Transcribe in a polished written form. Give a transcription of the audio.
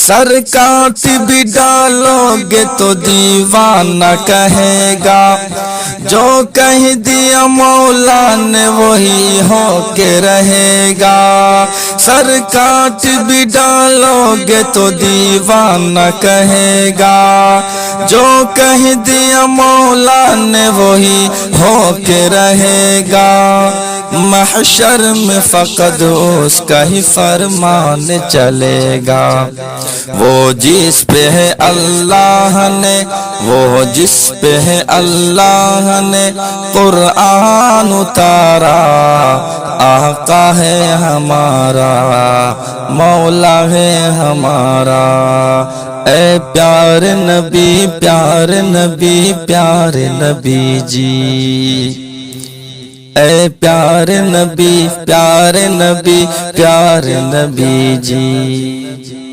سر کاٹ بھی ڈالو گے تو دیوانہ کہے گا، جو کہہ دیا مولا نے وہی ہو کے رہے گا۔ سر کاٹ بھی ڈالو گے تو دیوانہ کہے گا، جو کہہ دیا مولا نے وہی ہو کے رہے گا۔ محشر میں فقط اس کا ہی فرمان چلے گا، وہ جس پہ ہے اللہ نے، وہ جس پہ ہے اللہ نے قرآن اتارا، آقا ہے ہمارا، مولا ہے ہمارا۔ اے پیارے نبی پیارے نبی پیارے نبی جی، اے پیارے نبی پیارے نبی پیارے نبی جی۔